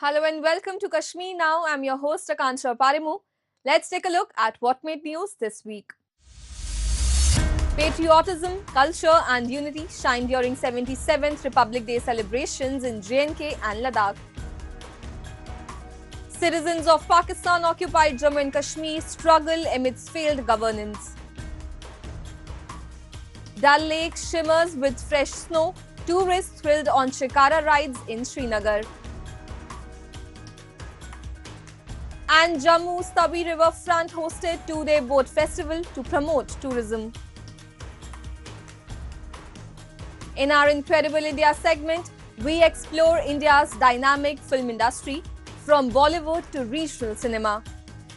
Hello and welcome to Kashmir Now. I'm your host Akansha Parimu. Let's take a look at what made news this week. Patriotism, culture and unity shine during 77th Republic Day celebrations in J&K and Ladakh. Citizens of Pakistan-occupied Jammu and Kashmir struggle amidst failed governance. Dal Lake shimmers with fresh snow. Tourists thrilled on Shikara rides in Srinagar. And Jammu's Tawi River Front hosted two-day boat festival to promote tourism. In our Incredible India segment, we explore India's dynamic film industry from Bollywood to regional cinema.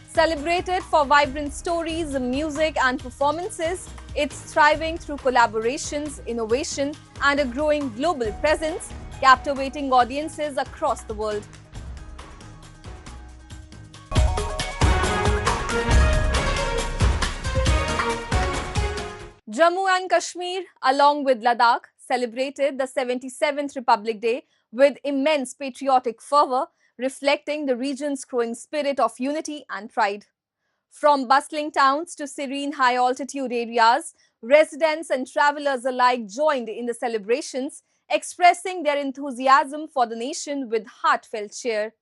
Celebrated for vibrant stories, music and performances, it's thriving through collaborations, innovation and a growing global presence, captivating audiences across the world. Jammu and Kashmir, along with Ladakh, celebrated the 77th Republic Day with immense patriotic fervour, reflecting the region's growing spirit of unity and pride. From bustling towns to serene high-altitude areas, residents and travellers alike joined in the celebrations, expressing their enthusiasm for the nation with heartfelt cheer.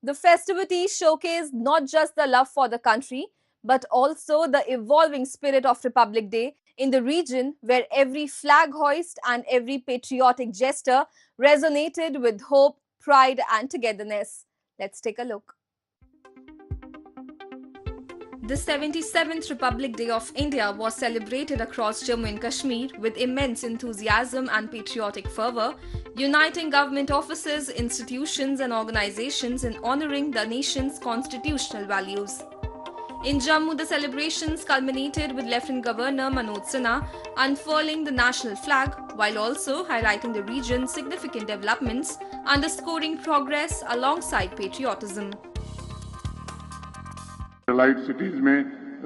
The festivities showcased not just the love for the country, but also the evolving spirit of Republic Day in the region, where every flag hoist and every patriotic gesture resonated with hope, pride and togetherness. Let's take a look. The 77th Republic Day of India was celebrated across Jammu and Kashmir with immense enthusiasm and patriotic fervour, uniting government offices, institutions and organizations in honouring the nation's constitutional values. In Jammu, the celebrations culminated with Lieutenant Governor Manoj Sinha unfurling the national flag while also highlighting the region's significant developments, underscoring progress alongside patriotism. Light cities में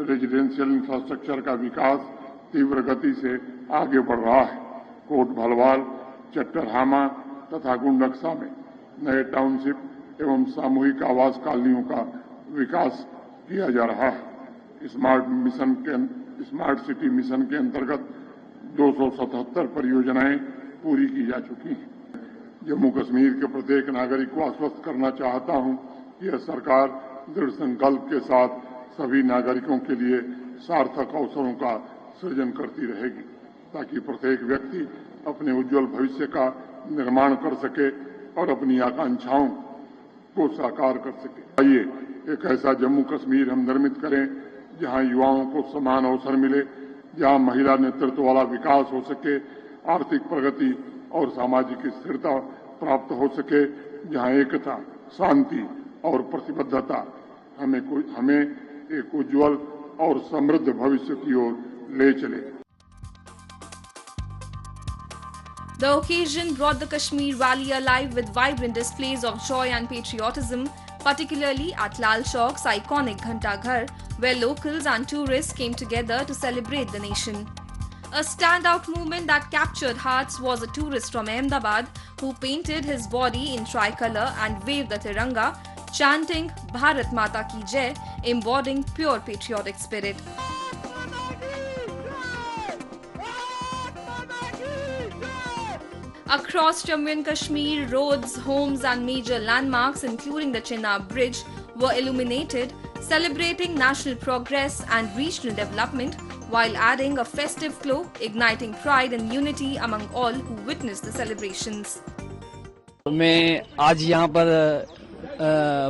residential infrastructure का विकास तीव्र गति से आगे बढ़ रहा है। Coat Bhalwal, चट्टरहामा तथा गुंडक्सा में नए टाउनशिप एवं सामूहिक आवास कॉलोनियों का विकास किया जा रहा है। स्मार्ट सिटी मिशन के अंतर्गत 277 परियोजनाएं पूरी की जा चुकी हैं। जम्मू कश्मीर के प्रत्येक नागरिक को आश्वस्त करना चाहता हूं कि यह सरकार दृढ़ संकल्प के साथ सभी नागरिकों के लिए सार्थक अवसरों का सृजन करती रहेगी, ताकि प्रत्येक व्यक्ति अपने उज्जवल भविष्य का निर्माण कर सके और अपनी आकांक्षाओं को साकार कर सके। आइए एक ऐसा जम्मू कश्मीर हम निर्मित करें जहां युवाओं को समान अवसर मिले, जहां महिला नेतृत्व वाला विकास हो सके, आर्थिक प्रगति और सामाजिक स्थिरता प्राप्त हो सके, जहां एकता, शांति और प्रतिबद्धता हमें एक उज्जवल और समृद्ध भविष्य की ओर ले चले। The occasion brought the Kashmir Valley alive with vibrant displays of joy and patriotism, particularly at Lal Chowk's iconic Ghanta Ghar, where locals and tourists came together to celebrate the nation. A standout movement that captured hearts was a tourist from Ahmedabad who painted his body in tricolor and waved the Tiranga, chanting Bharat Mata Ki Jai, embodying pure patriotic spirit. Across Jammu and Kashmir, roads, homes and major landmarks including the Chenab Bridge were illuminated, celebrating national progress and regional development while adding a festive glow, igniting pride and unity among all who witnessed the celebrations. मैं आज यहाँ पर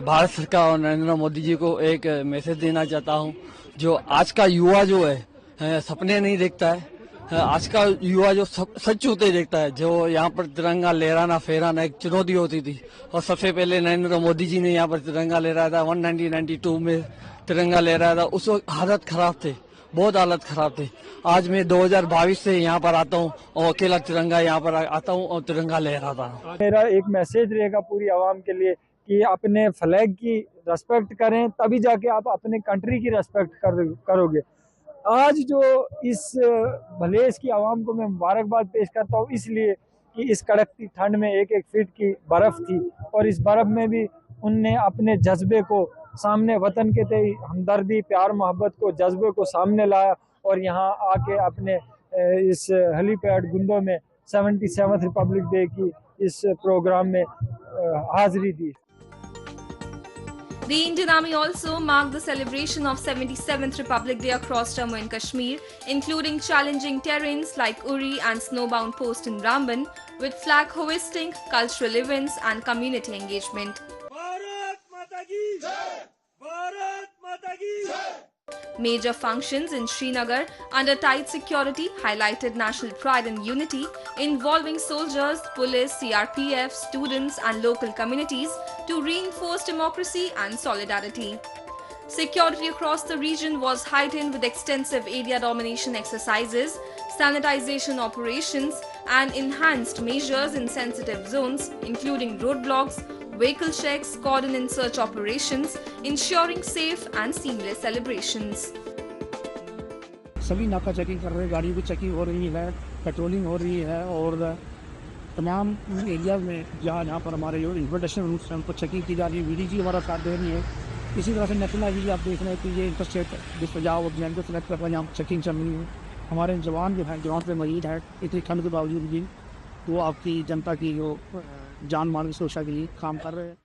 भारत सरकार और नरेंद्र मोदी जी को एक message देना चाहता हूँ। जो आज का युवा जो है सपने नहीं देखता है, आज का युवा जो सच होते देखता है। जो यहाँ पर तिरंगा लहराना फहराना एक चुनौती होती थी और सबसे पहले नरेंद्र मोदी जी ने यहाँ पर तिरंगा लहराया था। 1992 में तिरंगा लहराया था। उस वक्त हालत खराब थे, बहुत हालत खराब थे। आज मैं 2022 से यहाँ पर आता हूँ और अकेला तिरंगा यहाँ पर आता हूँ और तिरंगा लहराता हूँ। मेरा एक मैसेज रहेगा पूरी आवाम के लिए कि अपने फ्लैग की रेस्पेक्ट करें, तभी जाके आप अपने कंट्री की रेस्पेक्ट करोगे। आज जो इस भले इसकी आवाम को मैं मुबारकबाद पेश करता हूँ, इसलिए कि इस कड़कती ठंड में 1-1 फीट की बर्फ थी और इस बर्फ में भी उनने अपने जज्बे को सामने, वतन के प्रति हमदर्दी, प्यार मोहब्बत को, जज्बे को सामने लाया और यहाँ आके अपने इस हेलीपैड गुंडो में 77th रिपब्लिक डे की इस प्रोग्राम में हाजिरी दी। The Indian Army also marked the celebration of 77th Republic Day across Jammu and Kashmir, including challenging terrains like Uri and snowbound post in Ramban, with flag hoisting, cultural events and community engagement. Bharat Mata ki Jai! Bharat Mata ki Jai! Major functions in Srinagar under tight security highlighted national pride and unity, involving soldiers, police, CRPF, students and local communities to reinforce democracy and solidarity. Security across the region was heightened with extensive area domination exercises, sanitization operations and enhanced measures in sensitive zones, including roadblocks, vehicle checks, cordon and search operations, ensuring safe and seamless celebrations. सभी नाका checking कर रहे हैं, गाड़ियों की checking हो रही है, पेट्रोलिंग हो रही है और तमाम एरिया में जहाँ पर हमारे जो इन्विटेशन रूट्स हैं उनको चेकिंग की जा रही है। VDG हमारा साथ दे रही है। इसी तरह से नेशनल हाईवे आप देख रहे हैं कि ये इंटरस्टेट बचाव अभियान को सिलेक्ट कर रहे हैं, यहाँ चेकिंग चल रही है। हमारे जवान जो हैं ग्राउंड पे मौजूद है, इतनी ठंड के बावजूद भी वो आपकी जनता की जो जान माल की सुरक्षा के लिए काम कर रहे हैं।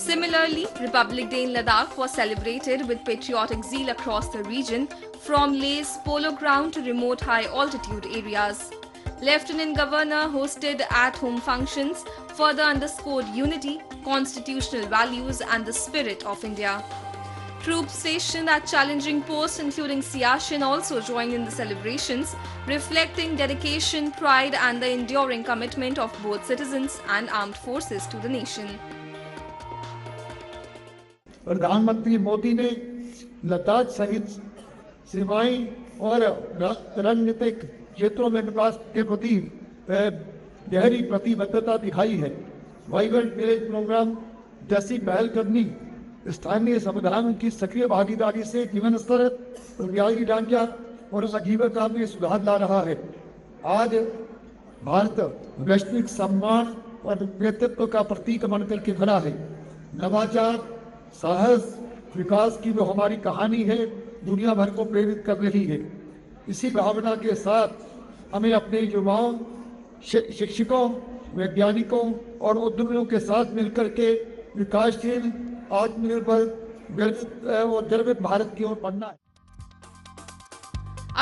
Similarly, Republic Day in Ladakh was celebrated with patriotic zeal across the region, from Leh's polo ground to remote high-altitude areas. Lieutenant Governor hosted at-home functions, further underscored unity, constitutional values and the spirit of India. Troops stationed at challenging posts including Siachen also joined in the celebrations, reflecting dedication, pride and the enduring commitment of both citizens and armed forces to the nation. प्रधानमंत्री मोदी ने लद्दाख सहित सीमाई और रणनीतिक क्षेत्रों में विकास के प्रति गहरी प्रतिबद्धता दिखाई है। वाइब्रेंट विलेज प्रोग्राम जैसी पहलकदमी स्थानीय समुदायों की सक्रिय भागीदारी से जीवन स्तर, बुनियादी ढांचा और आजीविका में सुधार ला रहा है। आज भारत वैश्विक सम्मान और नेतृत्व का प्रतीक बनकर के खड़ा है। नवाचार, साहस, विकास की जो हमारी कहानी है दुनिया भर को प्रेरित कर रही है। इसी भावना के साथ हमें अपने युवाओं, शिक्षकों, वैज्ञानिकों और उद्यमियों के साथ मिलकर के विकासशील, आत्मनिर्भर और गर्वित भारत की ओर बढ़ना है।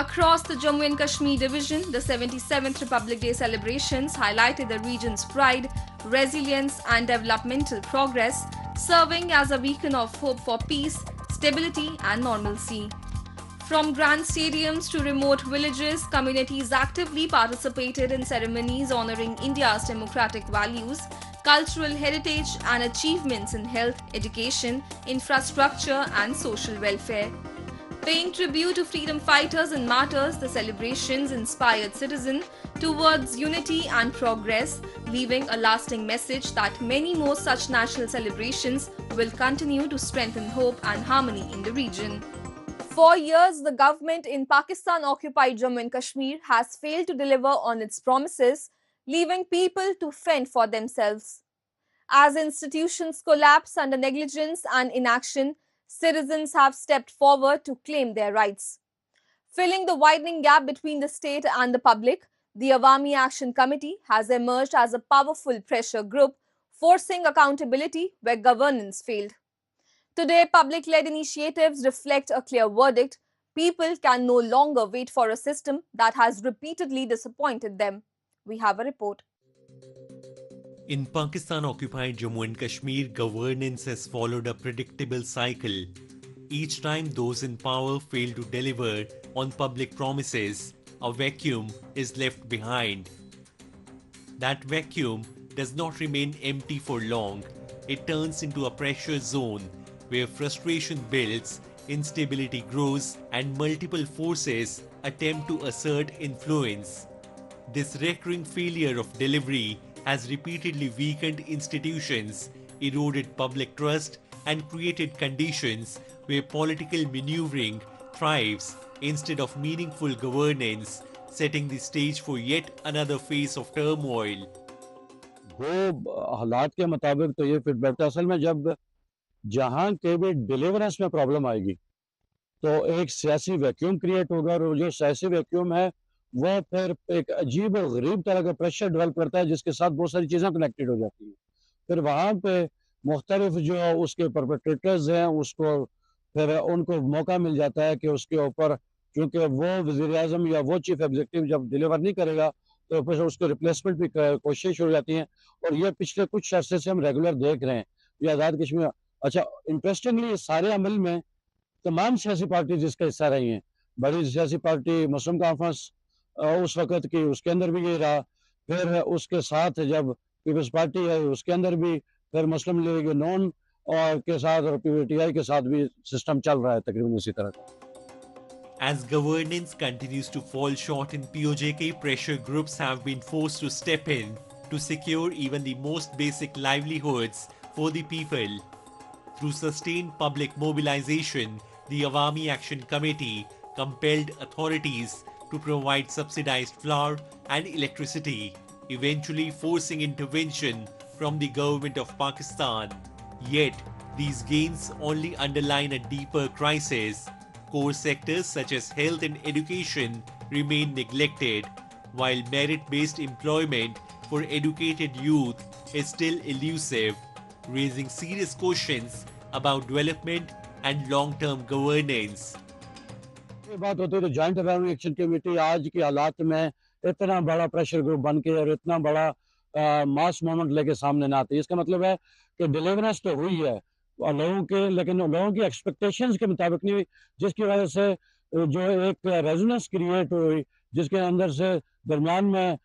Across the Jammu and Kashmir division, the 77th Republic Day celebrations highlighted the region's pride, resilience and developmental progress, serving as a beacon of hope for peace, stability and normalcy. From grand stadiums to remote villages, communities actively participated in ceremonies honoring India's democratic values, cultural heritage and achievements in health, education, infrastructure and social welfare. Paying tribute to freedom fighters and martyrs, the celebrations inspired citizens towards unity and progress, leaving a lasting message that many more such national celebrations will continue to strengthen hope and harmony in the region. For years, the government in Pakistan-occupied Jammu and Kashmir has failed to deliver on its promises, leaving people to fend for themselves. As institutions collapse under negligence and inaction, citizens have stepped forward to claim their rights. Filling the widening gap between the state and the public, the Awami Action Committee has emerged as a powerful pressure group, forcing accountability where governance failed. Today, public-led initiatives reflect a clear verdict. People can no longer wait for a system that has repeatedly disappointed them. We have a report. In Pakistan-occupied Jammu and Kashmir, governance has followed a predictable cycle. Each time those in power fail to deliver on public promises, a vacuum is left behind. That vacuum does not remain empty for long. It turns into a pressure zone where frustration builds, instability grows, and multiple forces attempt to assert influence. This recurring failure of delivery has repeatedly weakened institutions, eroded public trust, and created conditions where political maneuvering thrives instead of meaningful governance, setting the stage for yet another phase of turmoil. वो हालात के मुताबिक तो ये fit बैठता असल में जब जहां के भी डिलीवरेंस में प्रॉब्लम आएगी तो एक सियासी वैक्यूम क्रिएट होगा और जो सियासी वैक्यूम है वो फिर एक अजीब और गरीब तरह का प्रेशर डेवलप करता है जिसके साथ बहुत सारी चीज़ें कनेक्टेड हो जाती हैं। फिर वहाँ पे मुख्तलिफ जो उसके परपेट्रेटर्स हैं उसको फिर उनको मौका मिल जाता है कि उसके ऊपर क्योंकि वो वज़ीर आज़म या वो चीफ एग्जीक्यूटिव जब डिलीवर नहीं करेगा तो फिर उसको रिप्लेसमेंट भी कोशिश हो जाती है और ये पिछले कुछ अरसे से हम रेगुलर देख रहे हैं ये आज़ाद कश्मीर। अच्छा, इंटरेस्टिंगली सारे अमल में तमाम सियासी पार्टी जिसका हिस्सा रही हैं, बड़ी सियासी पार्टी मुस्लिम कॉन्फ्रेंस उस वक़्त की उसके अंदर भी ये रहा, फिर उसके साथ जब पीपल्स पार्टी है उसके अंदर भी, फिर मुस्लिम लीग नून और के साथ और पीटीआई के साथ भी सिस्टम चल रहा है तकरीबन इसी तरह का। As governance continues to fall short in POJK, pressure groups have been forced to step in to secure even the most basic livelihoods for the people. Through sustained public mobilization, the Awami Action Committee compelled authorities to provide subsidized flour and electricity, eventually forcing intervention from the government of Pakistan. Yet, these gains only underline a deeper crisis. Core sectors such as health and education remain neglected, while merit-based employment for educated youth is still elusive, raising serious questions about development and long-term governance. ये बात होती है तो joint अवामी action committee आज के हालात में इतना बड़ा प्रेशर ग्रुप बन के और इतना बड़ा मास मूवमेंट लेके सामने ना आती है। इसका मतलब है कि डिलीवरेंस तो हुई है और लोगों के, लेकिन लोगों की एक्सपेक्टेशंस के मुताबिक नहीं हुई, जिसकी वजह से जो एक रेजोनेंस क्रिएट हुई जिसके अंदर से दरमियान में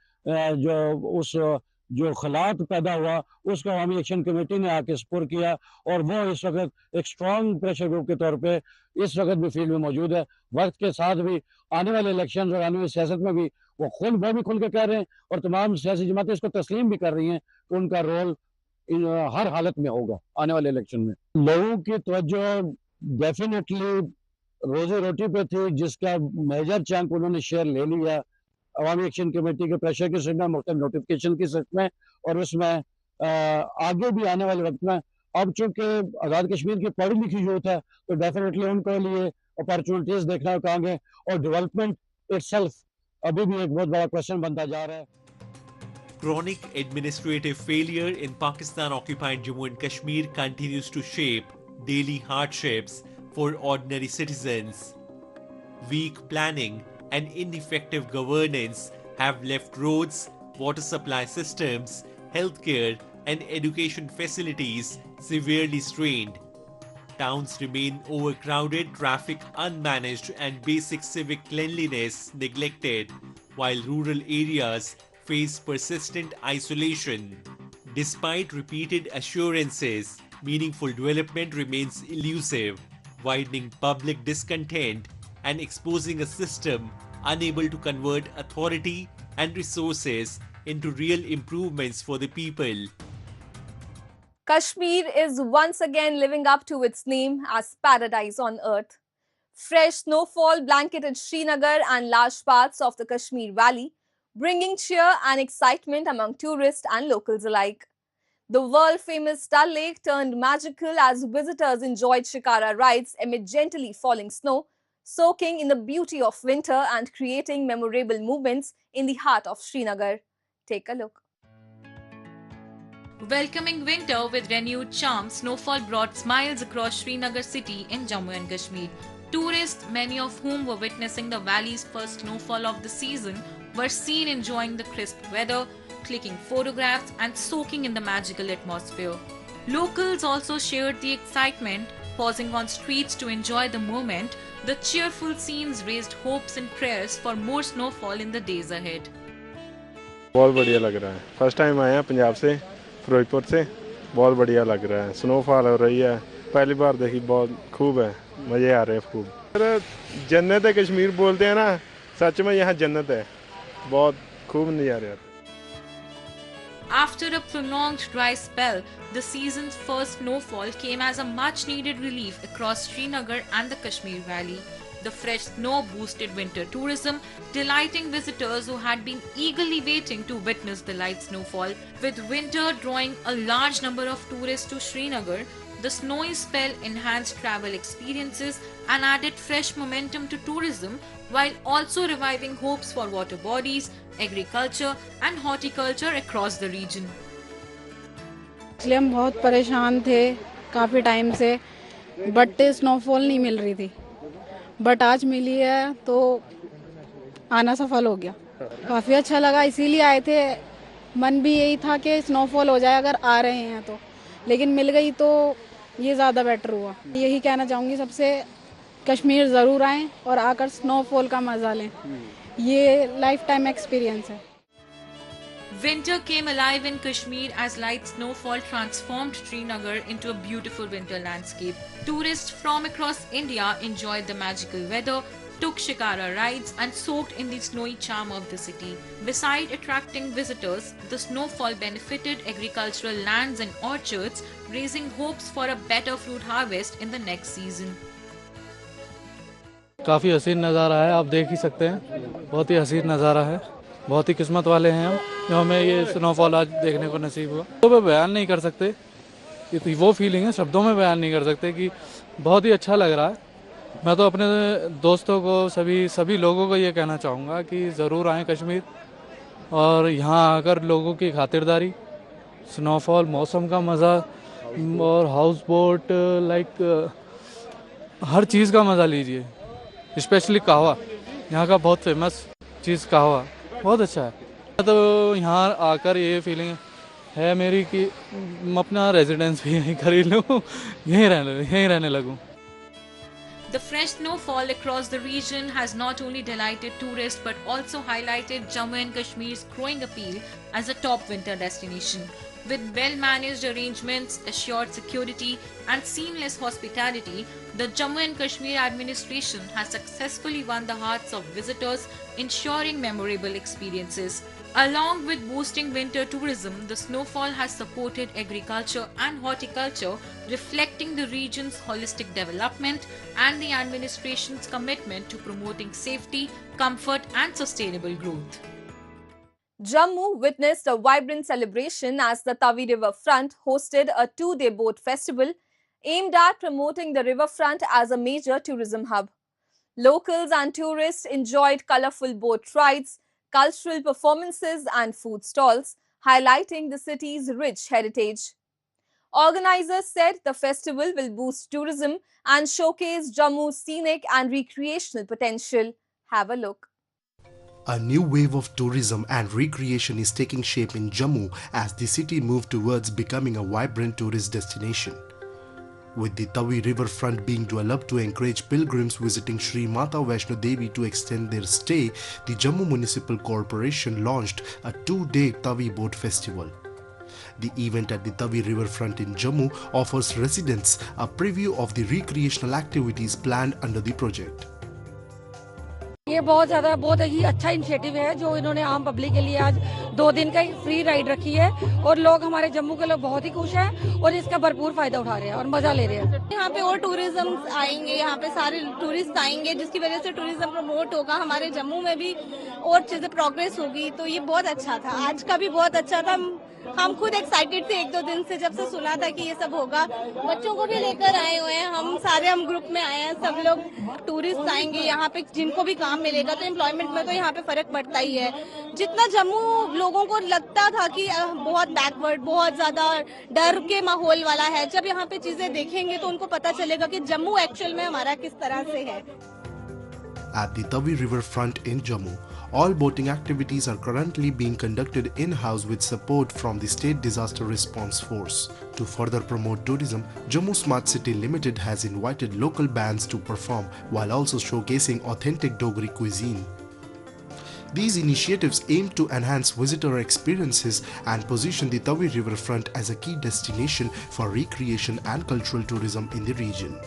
जो खलात पैदा हुआ उसको अवामी एक्शन कमेटी ने आके स्पुर किया और वो इस वक्त एक स्ट्रॉन्ग प्रेशर ग्रुप के तौर पे इस वक्त भी फील्ड में मौजूद है। वक्त के साथ भी आने वाले इलेक्शन और आने वाली सियासत में भी वो भी खुल के कह रहे हैं और तमाम सियासी जमातें इसको तस्लीम भी कर रही हैं कि उनका रोल हर हालत में होगा आने वाले इलेक्शन में। लोगों की तवज्जो डेफिनेटली रोजी रोटी पे थी जिसका मेजर चंक उन्होंने शेयर ले लिया अवामी एक्शन कमेटी के प्रेशर की सिस्टम मुख्तलिफ नोटिफिकेशन की सिस्टम में और उसमें आगे भी आने वाले वक्त में अब चूंकि आज़ाद कश्मीर की पढ़ी लिखी यूथ है तो डेफिनेटली उनके लिए अपॉर्चुनिटीज देखना कहेंगे और डेवलपमेंट इटसेल्फ अभी भी एक बहुत बड़ा क्वेश्चन बनता जा रहा है। Chronic administrative failure in Pakistan-occupied Jammu and Kashmir continues to shape daily hardships for ordinary citizens. Weak planning and ineffective governance have left roads, water supply systems, healthcare and education facilities severely strained. Towns remain overcrowded, traffic unmanaged and basic civic cleanliness neglected, while rural areas face persistent isolation. Despite repeated assurances, meaningful development remains elusive, widening public discontent and exposing a system unable to convert authority and resources into real improvements for the people. Kashmir is once again living up to its name as paradise on earth. Fresh snowfall blanketed Srinagar and large parts of the Kashmir Valley, bringing cheer and excitement among tourists and locals alike. The world-famous Dal Lake turned magical as visitors enjoyed shikara rides amid gently falling snow, soaking in the beauty of winter and creating memorable moments in the heart of Srinagar. Take a look. Welcoming winter with renewed charm, snowfall brought smiles across Srinagar city in Jammu and Kashmir. Tourists, many of whom were witnessing the valley's first snowfall of the season, were seen enjoying the crisp weather, clicking photographs and soaking in the magical atmosphere. Locals also shared the excitement, pausing on streets to enjoy the moment. The cheerful scenes raised hopes and prayers for more snowfall in the days ahead. बहुत बढ़िया लग रहा है। First time आए हैं पंजाब से, फिरोजपुर से। बहुत बढ़िया लग रहा है, स्नोफॉल हो रही है, पहली बार देखी, बहुत खूब है, मज़े आ रहे हैं खूब। जन्नत है कश्मीर बोलते हैं ना, सच में यहाँ जन्नत है, बहुत खूब नज़ारे आते हैं। After a prolonged dry spell, the season's first snowfall came as a much-needed relief across Srinagar and the Kashmir Valley. the fresh snow boosted winter tourism, delighting visitors who had been eagerly waiting to witness the light snowfall. With winter drawing a large number of tourists to Srinagar, the snowy spell enhanced travel experiences and added fresh momentum to tourism, while also reviving hopes for water bodies, agriculture and horticulture across the region. इसलिए हम बहुत परेशान थे काफ़ी time से, but snowfall नहीं मिल रही थी, बट आज मिली है तो आना सफल हो गया। काफ़ी अच्छा लगा, इसीलिए आए थे। मन भी यही था कि स्नोफॉल हो जाए अगर आ रहे हैं तो, लेकिन मिल गई तो ये ज़्यादा बेटर हुआ। यही कहना चाहूँगी सबसे, कश्मीर ज़रूर आएँ और आकर स्नोफॉल का मज़ा लें, ये लाइफ टाइम एक्सपीरियंस है। Winter came alive in Kashmir as light snowfall transformed Srinagar into a beautiful winter landscape. Tourists from across India enjoyed the magical weather, took shikara rides and soaked in the snowy charm of the city. Beside attracting visitors, the snowfall benefited agricultural lands and orchards, raising hopes for a better fruit harvest in the next season. काफ़ी हसीन नज़ारा है, आप देख ही सकते हैं। बहुत ही हसीन नज़ारा है, बहुत ही किस्मत वाले हैं हम जो हमें ये स्नोफॉल आज देखने को नसीब हुआ। तो मैं बयान नहीं कर सकते, वो फीलिंग है शब्दों में बयान नहीं कर सकते कि बहुत ही अच्छा लग रहा है। मैं तो अपने दोस्तों को, सभी लोगों को ये कहना चाहूँगा कि ज़रूर आएँ कश्मीर और यहाँ आकर लोगों की खातिरदारी, स्नोफॉल, मौसम का मज़ा और हाउस बोट लाइक हर चीज़ का मज़ा लीजिए। स्पेशली कहवा, यहाँ का बहुत फेमस चीज़ कहवा बहुत अच्छा है। तो यहाँ आकर ये फीलिंग है मेरी कि मैं अपना रेजिडेंस भी यहीं खरीद लूँ, यहीं रहने लगूँ। The fresh snowfall across the region has not only delighted tourists but also highlighted Jammu and Kashmir's growing appeal as a top winter destination. With well-managed arrangements, assured security and seamless hospitality, the Jammu and Kashmir administration has successfully won the hearts of visitors, ensuring memorable experiences. Along with boosting winter tourism, the snowfall has supported agriculture and horticulture, reflecting the region's holistic development and the administration's commitment to promoting safety, comfort and sustainable growth. Jammu witnessed a vibrant celebration as the Tavi Riverfront hosted a two-day boat festival aimed at promoting the riverfront as a major tourism hub. Locals and tourists enjoyed colorful boat rides, cultural performances and food stalls, highlighting the city's rich heritage. Organizers said the festival will boost tourism and showcase Jammu's scenic and recreational potential. Have a look. A new wave of tourism and recreation is taking shape in Jammu as the city moves towards becoming a vibrant tourist destination. With the Tavi riverfront being developed to encourage pilgrims visiting Sri Mata Vaishno Devi to extend their stay, the Jammu Municipal Corporation launched a two-day Tavi Boat Festival. The event at the Tavi riverfront in Jammu offers residents a preview of the recreational activities planned under the project. ये बहुत ही अच्छा initiative है जो इन्होंने आम public के लिए आज 2 दिन का फ्री राइड रखी है और लोग, हमारे जम्मू के लोग बहुत ही खुश हैं और इसका भरपूर फायदा उठा रहे हैं और मजा ले रहे हैं। यहाँ पे और टूरिज्म आएंगे, यहाँ पे सारे टूरिस्ट आएंगे जिसकी वजह से टूरिज्म प्रमोट होगा, हमारे जम्मू में भी और चीजें प्रोग्रेस होगी, तो ये बहुत अच्छा था। आज का भी बहुत अच्छा था, हम खुद एक्साइटेड थे 1-2 दिन से जब से सुना था कि ये सब होगा। बच्चों को भी लेकर आए हुए हैं, हम ग्रुप में आए हैं, सब लोग टूरिस्ट आएंगे यहाँ पे, जिनको भी काम मिलेगा तो एम्प्लॉयमेंट में तो यहाँ पे फर्क पड़ता ही है। जितना जम्मू लोगों को लगता था कि बहुत बैकवर्ड, बहुत ज्यादा डर के माहौल वाला है, जब यहाँ पे चीजें देखेंगे तो उनको पता चलेगा कि जम्मू एक्चुअल में हमारा किस तरह से है। At the Tavi riverfront in Jammu, all boating activities are currently being conducted in-house with support from the State Disaster Response Force. To further promote tourism, Jammu Smart City Limited has invited local bands to perform while also showcasing authentic Dogri cuisine. These initiatives aim to enhance visitor experiences and position the Tavi riverfront as a key destination for recreation and cultural tourism in the region.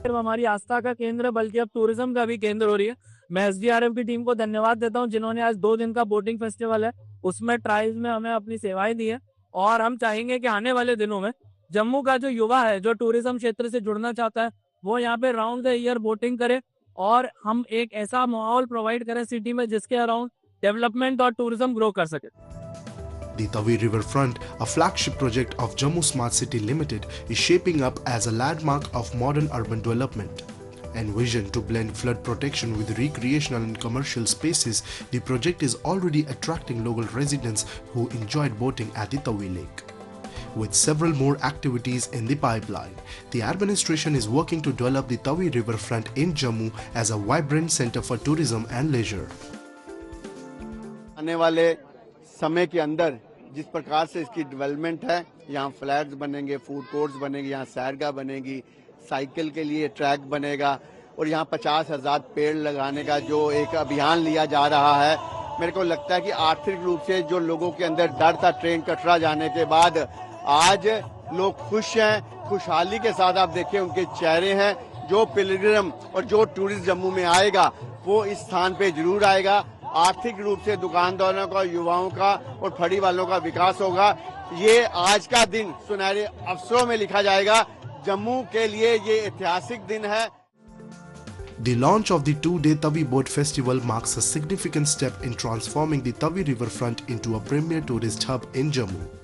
हमारी आस्था का केंद्र बल्कि अब tourism का भी केंद्र हो रही है। मैं एसडीआरएफ की टीम को धन्यवाद देता हूं जिन्होंने आज 2 दिन का बोटिंग फेस्टिवल है उसमें ट्रायल्स में हमें अपनी सेवाएं दी है और हम चाहेंगे कि आने वाले दिनों में जम्मू का जो युवा है जो टूरिज्म क्षेत्र से जुड़ना चाहता है वो यहाँ पे राउंड द ईयर बोटिंग करे और हम एक ऐसा माहौल प्रोवाइड करें सिटी में जिसके अराउंड डेवलपमेंट और टूरिज्म ग्रो कर सके। The Tavi Riverfront, a flagship project of Jammu Smart City Limited, is shaping up as a landmark of modern urban development. Envisioned to blend flood protection with recreational and commercial spaces, the project is already attracting local residents who enjoyed boating at the Tavi Lake. With several more activities in the pipeline, the administration is working to develop the Tavi Riverfront in Jammu as a vibrant center for tourism and leisure. आने वाले समय के अंदर जिस प्रकार से इसकी development है, यहाँ फ्लैट्स बनेंगे, फूड कोर्ट्स बनेंगे, यहाँ सैरगाह बनेगी, साइकिल के लिए ट्रैक बनेगा और यहाँ 50,000 पेड़ लगाने का जो एक अभियान लिया जा रहा है, मेरे को लगता है कि आर्थिक रूप से जो लोगों के अंदर डर था ट्रेन कटरा जाने के बाद, आज लोग खुश हैं, खुशहाली के साथ आप देखिए उनके चेहरे हैं। जो पिलग्रिम और जो टूरिस्ट जम्मू में आएगा वो इस स्थान पे जरूर आएगा। आर्थिक रूप से दुकानदारों का, युवाओं का और फड़ी वालों का विकास होगा। ये आज का दिन सुनहरे अवसरों में लिखा जाएगा। जम्मू के लिए ये ऐतिहासिक दिन है। The launch of the two-day Tavi Boat Festival marks a significant step in transforming the Tavi Riverfront into a premier tourist hub in Jammu.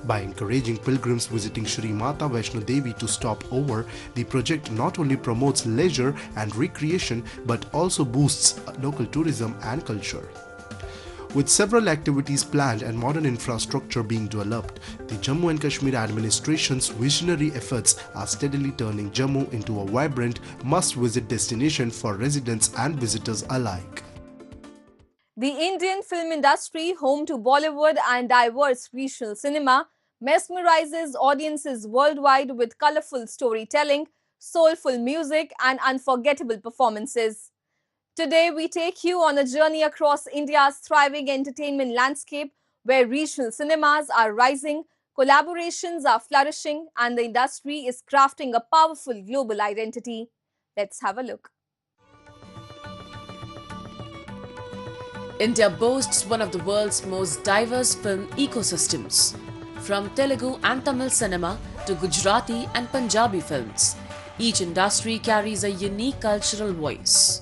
By encouraging pilgrims visiting Shri Mata Vaishno Devi to stop over, the project not only promotes leisure and recreation but also boosts local tourism and culture. With several activities planned and modern infrastructure being developed, the Jammu and Kashmir administration's visionary efforts are steadily turning Jammu into a vibrant, must-visit destination for residents and visitors alike. The Indian film industry, home to Bollywood and diverse regional cinema, mesmerizes audiences worldwide with colorful storytelling, soulful music, and unforgettable performances. Today, we take you on a journey across India's thriving entertainment landscape, where regional cinemas are rising, collaborations are flourishing, and the industry is crafting a powerful global identity. Let's have a look. India boasts one of the world's most diverse film ecosystems. From Telugu and Tamil cinema to Gujarati and Punjabi films, each industry carries a unique cultural voice.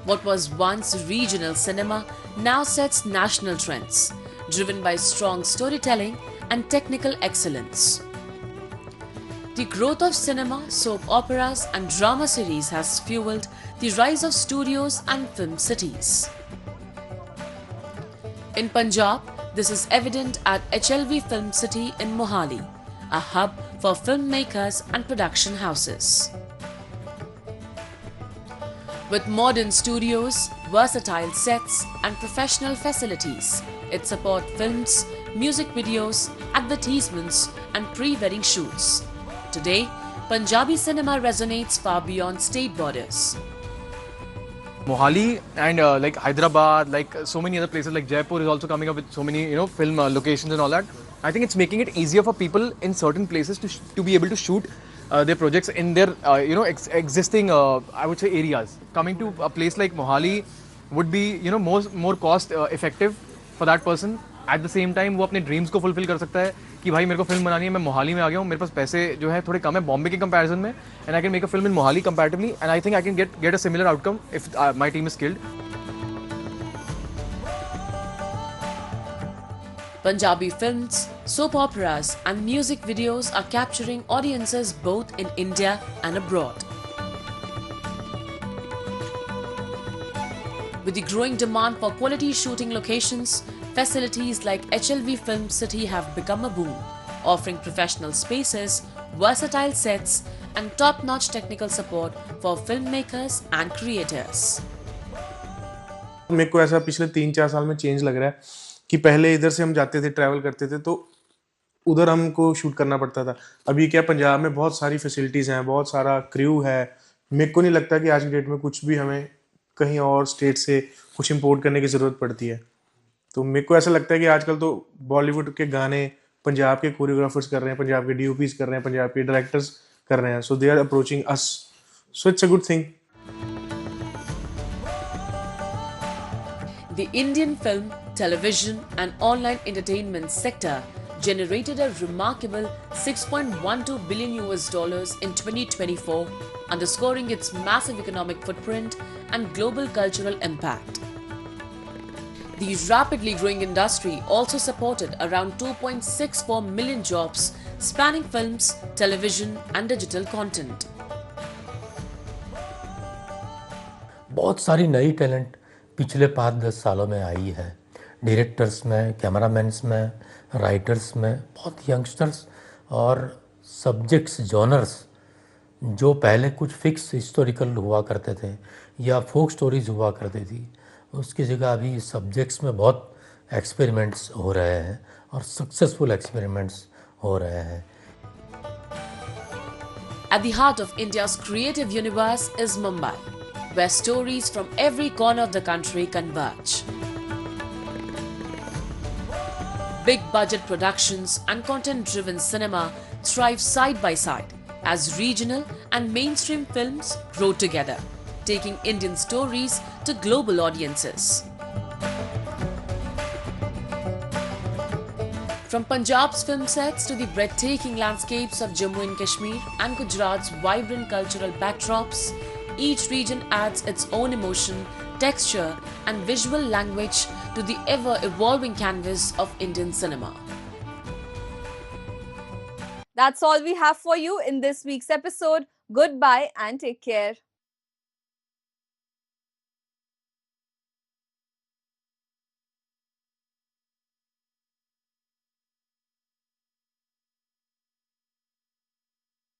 What was once regional cinema now sets national trends, driven by strong storytelling and technical excellence. The growth of cinema, soap operas and drama series has fueled the rise of studios and film cities. In Punjab, this is evident at HLV Film City in Mohali, a hub for filmmakers and production houses. With modern studios, versatile sets and professional facilities, it supports films, music videos, advertisements and pre-wedding shoots. Today, Punjabi cinema resonates far beyond state borders. Mohali and like Hyderabad, like so many other places like Jaipur is also coming up with so many film locations and all that. I think it's making it easier for people in certain places to be able to shoot their projects in their existing I would say areas. Coming to a place like Mohali would be more cost effective for that person. At the same time वो अपने dreams को fulfil कर सकता है कि भाई मेरे को फिल्म बनानी है, मैं मोहाली में आ गया हूँ, मेरे पास पैसे जो है थोड़े कम है बॉम्बे के कंपैरिजन में, and I can make a film in Mohali comparatively and I think I can get a similar outcome if my team is skilled. Punjabi films, soap operas and music videos are capturing audiences both in India and abroad. With the growing demand for quality shooting locations, facilities like HLV Film City have become a boom, offering professional spaces, versatile sets, and top-notch technical support for filmmakers and creators. मेरे को ऐसा पिछले 3-4 साल में change लग रहा है कि पहले इधर से हम जाते थे, ट्रैवल करते थे तो उधर हमको शूट करना पड़ता था. अभी क्या पंजाब में बहुत सारी फैसिलिटीज़ हैं, बहुत सारा क्रू है. मेरे को नहीं लगता कि आज की डेट में कुछ भी हमें कहीं और स्टेट से कुछ इंपोर्ट करने की ज़रूरत पड़ती है. तो मेरे को ऐसा लगता है कि आजकल तो बॉलीवुड के गाने पंजाब के कोरियोग्राफर्स कर रहे हैं, पंजाब के DOPs कर रहे हैं, पंजाब के डायरेक्टर्स कर रहे हैं. So they are approaching us, so it's a good thing. The Indian film, television and online entertainment sector generated a remarkable 6.12 billion US dollars in 2024, underscoring its massive economic footprint and global cultural impact. The rapidly growing industry also supported around 2.64 million jobs spanning films, television and digital content. बहुत सारी नई talent पिछले 5-10 सालों में आई है, directors में, कैमरामैन्स में, writers में, बहुत यंगस्टर्स और सब्जेक्ट्स जॉनर्स जो पहले कुछ फिक्स हिस्टोरिकल हुआ करते थे या फोक स्टोरीज हुआ करती थी, उसकी जगह अभी सब्जेक्ट्स में बहुत एक्सपेरिमेंट्स हो रहे हैं और सक्सेसफुल एक्सपेरिमेंट्स हो रहे हैं. At the heart of India's creative universe is Mumbai, where stories from every corner of the country converge. Big budget productions and content-driven cinema thrive side by side as regional and mainstream films grow together, taking Indian stories to global audiences. From Punjab's film sets to the breathtaking landscapes of Jammu and Kashmir and Gujarat's vibrant cultural backdrops, each region adds its own emotion, texture and visual language to the ever-evolving canvas of Indian cinema. That's all we have for you in this week's episode. Goodbye and take care.